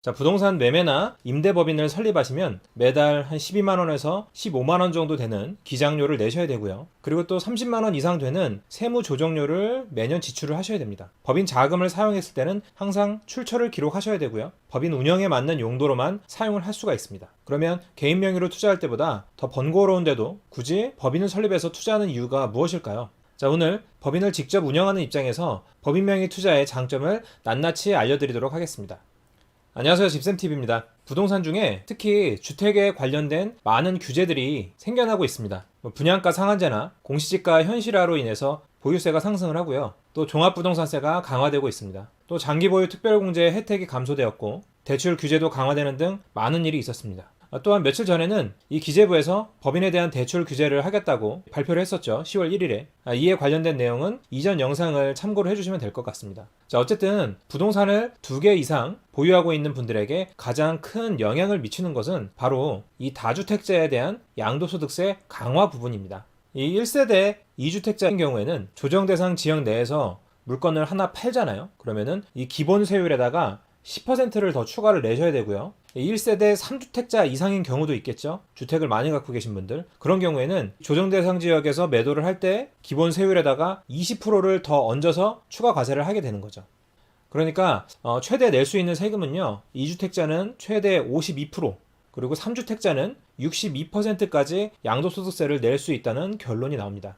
자, 부동산 매매나 임대법인을 설립하시면 매달 한 12만원에서 15만원 정도 되는 기장료를 내셔야 되고요. 그리고 또 30만원 이상 되는 세무조정료를 매년 지출을 하셔야 됩니다. 법인 자금을 사용했을 때는 항상 출처를 기록하셔야 되고요. 법인 운영에 맞는 용도로만 사용을 할 수가 있습니다. 그러면 개인 명의로 투자할 때보다 더 번거로운데도 굳이 법인을 설립해서 투자하는 이유가 무엇일까요? 자, 오늘 법인을 직접 운영하는 입장에서 법인 명의 투자의 장점을 낱낱이 알려드리도록 하겠습니다. 안녕하세요, 집샘TV입니다. 부동산 중에 특히 주택에 관련된 많은 규제들이 생겨나고 있습니다. 분양가 상한제나 공시지가 현실화로 인해서 보유세가 상승을 하고요. 또 종합부동산세가 강화되고 있습니다. 또 장기보유 특별공제 혜택이 감소되었고 대출 규제도 강화되는 등 많은 일이 있었습니다. 또한 며칠 전에는 이 기재부에서 법인에 대한 대출 규제를 하겠다고 발표를 했었죠. 10월 1일에. 이에 관련된 내용은 이전 영상을 참고를 해주시면 될 것 같습니다. 자, 어쨌든 부동산을 2개 이상 보유하고 있는 분들에게 가장 큰 영향을 미치는 것은 바로 이 다주택자에 대한 양도소득세 강화 부분입니다. 이 1세대 2주택자인 경우에는 조정대상 지역 내에서 물건을 하나 팔잖아요. 그러면은 이 기본 세율에다가 10%를 더 추가를 내셔야 되고요. 1세대 3주택자 이상인 경우도 있겠죠. 주택을 많이 갖고 계신 분들. 그런 경우에는 조정대상 지역에서 매도를 할 때 기본 세율에다가 20%를 더 얹어서 추가 과세를 하게 되는 거죠. 그러니까 최대 낼 수 있는 세금은요. 2주택자는 최대 52%, 그리고 3주택자는 62%까지 양도소득세를 낼 수 있다는 결론이 나옵니다.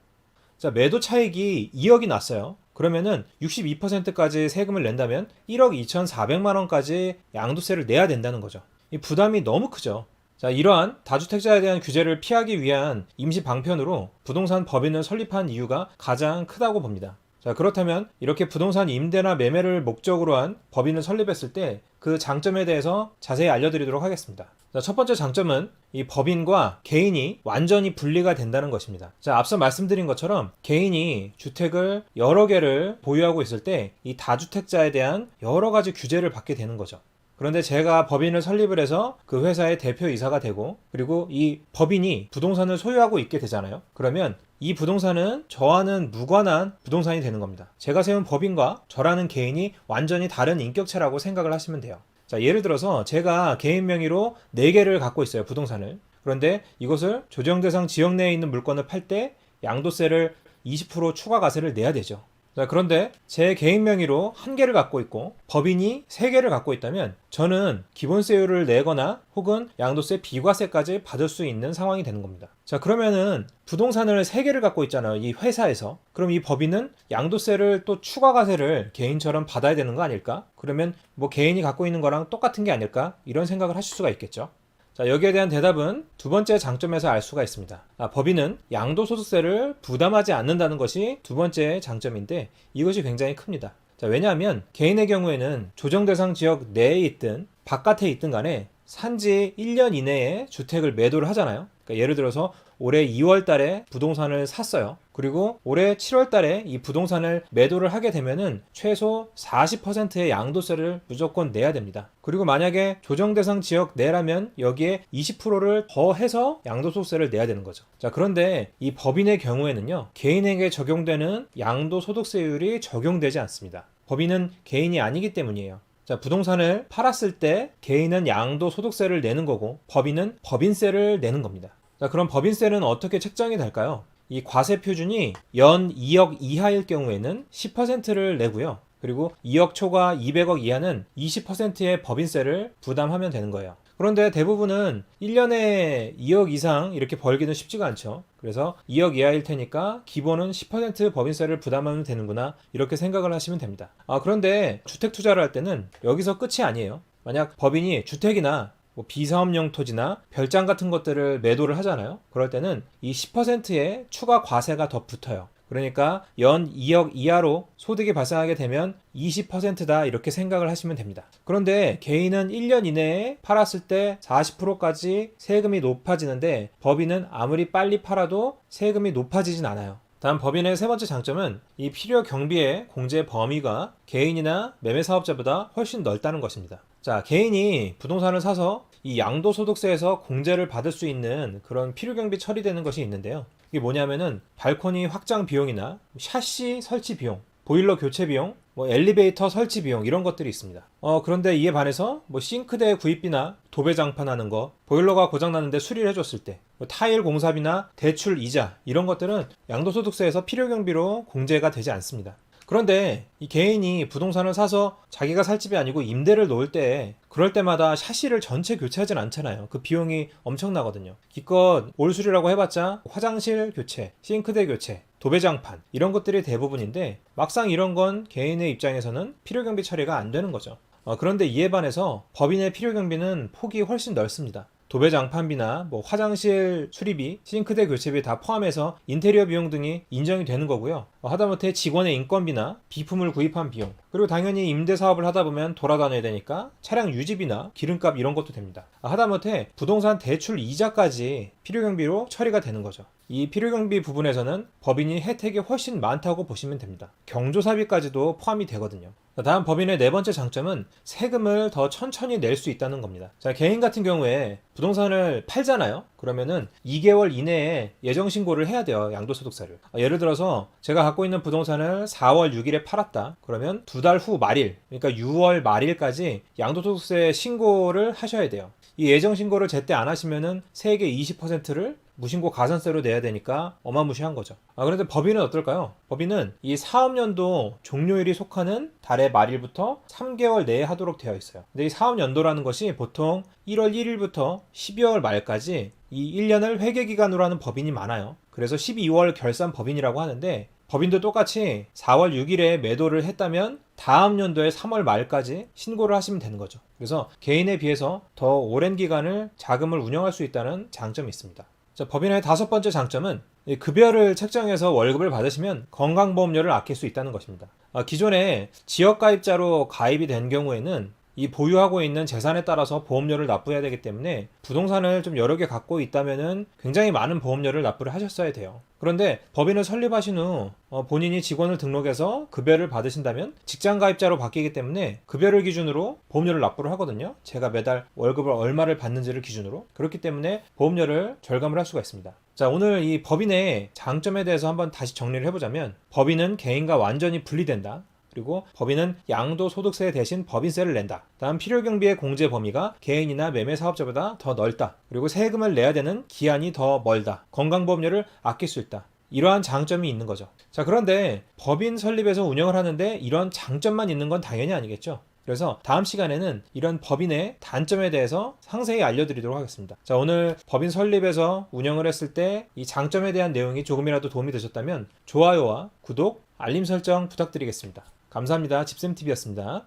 자, 매도 차익이 2억이 났어요. 그러면은 62%까지 세금을 낸다면 1억 2,400만 원까지 양도세를 내야 된다는 거죠. 이 부담이 너무 크죠. 자, 이러한 다주택자에 대한 규제를 피하기 위한 임시 방편으로 부동산 법인을 설립한 이유가 가장 크다고 봅니다. 자, 그렇다면 이렇게 부동산 임대나 매매를 목적으로 한 법인을 설립했을 때 그 장점에 대해서 자세히 알려드리도록 하겠습니다. 자, 첫 번째 장점은 이 법인과 개인이 완전히 분리가 된다는 것입니다. 자, 앞서 말씀드린 것처럼 개인이 주택을 여러 개를 보유하고 있을 때 이 다주택자에 대한 여러 가지 규제를 받게 되는 거죠. 그런데 제가 법인을 설립을 해서 그 회사의 대표이사가 되고, 그리고 이 법인이 부동산을 소유하고 있게 되잖아요. 그러면 이 부동산은 저와는 무관한 부동산이 되는 겁니다. 제가 세운 법인과 저라는 개인이 완전히 다른 인격체라고 생각을 하시면 돼요. 자, 예를 들어서 제가 개인 명의로 4개를 갖고 있어요, 부동산을. 그런데 이것을 조정대상 지역 내에 있는 물건을 팔 때 양도세를 20% 추가 과세를 내야 되죠. 자, 그런데 제 개인 명의로 1개를 갖고 있고 법인이 3개를 갖고 있다면 저는 기본세율을 내거나 혹은 양도세 비과세까지 받을 수 있는 상황이 되는 겁니다. 자, 그러면은 부동산을 3개를 갖고 있잖아요, 이 회사에서. 그럼 이 법인은 양도세를 또 추가 과세를 개인처럼 받아야 되는 거 아닐까? 그러면 뭐 개인이 갖고 있는 거랑 똑같은 게 아닐까? 이런 생각을 하실 수가 있겠죠. 자, 여기에 대한 대답은 두 번째 장점에서 알 수가 있습니다. 법인은 양도소득세를 부담하지 않는다는 것이 두 번째 장점인데 이것이 굉장히 큽니다. 자, 왜냐하면 개인의 경우에는 조정대상 지역 내에 있든 바깥에 있든 간에 산지 1년 이내에 주택을 매도를 하잖아요. 그러니까 예를 들어서 올해 2월 달에 부동산을 샀어요. 그리고 올해 7월 달에 이 부동산을 매도를 하게 되면은 최소 40%의 양도세를 무조건 내야 됩니다. 그리고 만약에 조정대상 지역 내라면 여기에 20%를 더 해서 양도소득세를 내야 되는 거죠. 자, 그런데 이 법인의 경우에는요, 개인에게 적용되는 양도소득세율이 적용되지 않습니다. 법인은 개인이 아니기 때문이에요. 자, 부동산을 팔았을 때 개인은 양도소득세를 내는 거고 법인은 법인세를 내는 겁니다. 자, 그럼 법인세는 어떻게 책정이 될까요? 이 과세 표준이 연 2억 이하일 경우에는 10%를 내고요. 그리고 2억 초과 200억 이하는 20%의 법인세를 부담하면 되는 거예요. 그런데 대부분은 1년에 2억 이상 이렇게 벌기는 쉽지가 않죠. 그래서 2억 이하일 테니까 기본은 10% 법인세를 부담하면 되는구나, 이렇게 생각을 하시면 됩니다. 그런데 주택 투자를 할 때는 여기서 끝이 아니에요. 만약 법인이 주택이나 비사업용 토지나 별장 같은 것들을 매도를 하잖아요. 그럴 때는 이 10%의 추가 과세가 더 붙어요. 그러니까 연 2억 이하로 소득이 발생하게 되면 20%다, 이렇게 생각을 하시면 됩니다. 그런데 개인은 1년 이내에 팔았을 때 40%까지 세금이 높아지는데 법인은 아무리 빨리 팔아도 세금이 높아지진 않아요. 다음 법인의 세 번째 장점은 이 필요 경비의 공제 범위가 개인이나 매매 사업자보다 훨씬 넓다는 것입니다. 자, 개인이 부동산을 사서 이 양도소득세에서 공제를 받을 수 있는 그런 필요 경비 처리되는 것이 있는데요. 이게 뭐냐면은 발코니 확장 비용이나 샤시 설치 비용, 보일러 교체 비용, 뭐 엘리베이터 설치 비용 이런 것들이 있습니다. 그런데 이에 반해서 뭐 싱크대 구입비나 도배장판 하는 거, 보일러가 고장났는데 수리를 해줬을 때, 뭐 타일 공사비나 대출 이자 이런 것들은 양도소득세에서 필요경비로 공제가 되지 않습니다. 그런데 이 개인이 부동산을 사서 자기가 살 집이 아니고 임대를 놓을 때 그럴 때마다 샤시를 전체 교체하진 않잖아요. 그 비용이 엄청나거든요. 기껏 올수리라고 해봤자 화장실 교체, 싱크대 교체, 도배장판 이런 것들이 대부분인데 막상 이런 건 개인의 입장에서는 필요경비 처리가 안 되는 거죠. 그런데 이에 반해서 법인의 필요경비는 폭이 훨씬 넓습니다. 도배장판비나 뭐 화장실 수리비, 싱크대 교체비 다 포함해서 인테리어 비용 등이 인정이 되는 거고요. 하다못해 직원의 인건비나 비품을 구입한 비용, 그리고 당연히 임대 사업을 하다 보면 돌아다녀야 되니까 차량 유지비나 기름값 이런 것도 됩니다. 하다못해 부동산 대출 이자까지 필요경비로 처리가 되는 거죠. 이 필요경비 부분에서는 법인이 혜택이 훨씬 많다고 보시면 됩니다. 경조사비까지도 포함이 되거든요. 다음 법인의 네 번째 장점은 세금을 더 천천히 낼 수 있다는 겁니다. 자, 개인 같은 경우에 부동산을 팔잖아요. 그러면은 2개월 이내에 예정신고를 해야 돼요. 양도소득세를. 예를 들어서 제가 갖고 있는 부동산을 4월 6일에 팔았다. 그러면 2달 후 말일, 그러니까 6월 말일까지 양도소득세 신고를 하셔야 돼요. 이 예정신고를 제때 안 하시면은 세액의 20%를 무신고 가산세로 내야 되니까 어마무시한 거죠. 그런데 법인은 어떨까요? 법인은 이 사업연도 종료일이 속하는 달의 말일부터 3개월 내에 하도록 되어 있어요. 근데 이 사업연도라는 것이 보통 1월 1일부터 12월 말까지 이 1년을 회계기간으로 하는 법인이 많아요. 그래서 12월 결산 법인이라고 하는데 법인도 똑같이 4월 6일에 매도를 했다면 다음 연도에 3월 말까지 신고를 하시면 되는 거죠. 그래서 개인에 비해서 더 오랜 기간을 자금을 운영할 수 있다는 장점이 있습니다. 자, 법인의 다섯 번째 장점은 급여를 책정해서 월급을 받으시면 건강보험료를 아낄 수 있다는 것입니다. 기존에 지역가입자로 가입이 된 경우에는 이 보유하고 있는 재산에 따라서 보험료를 납부해야 되기 때문에 부동산을 좀 여러 개 갖고 있다면은 굉장히 많은 보험료를 납부를 하셨어야 돼요. 그런데 법인을 설립하신 후 본인이 직원을 등록해서 급여를 받으신다면 직장 가입자로 바뀌기 때문에 급여를 기준으로 보험료를 납부를 하거든요. 제가 매달 월급을 얼마를 받는지를 기준으로. 그렇기 때문에 보험료를 절감을 할 수가 있습니다. 자, 오늘 이 법인의 장점에 대해서 한번 다시 정리를 해보자면 법인은 개인과 완전히 분리된다. 그리고 법인은 양도소득세 대신 법인세를 낸다. 다음 필요경비의 공제 범위가 개인이나 매매사업자보다 더 넓다. 그리고 세금을 내야 되는 기한이 더 멀다. 건강보험료를 아낄 수 있다. 이러한 장점이 있는 거죠. 자, 그런데 법인 설립에서 운영을 하는데 이런 장점만 있는 건 당연히 아니겠죠. 그래서 다음 시간에는 이런 법인의 단점에 대해서 상세히 알려드리도록 하겠습니다. 자, 오늘 법인 설립에서 운영을 했을 때 이 장점에 대한 내용이 조금이라도 도움이 되셨다면 좋아요와 구독, 알림 설정 부탁드리겠습니다. 감사합니다. 집샘TV였습니다.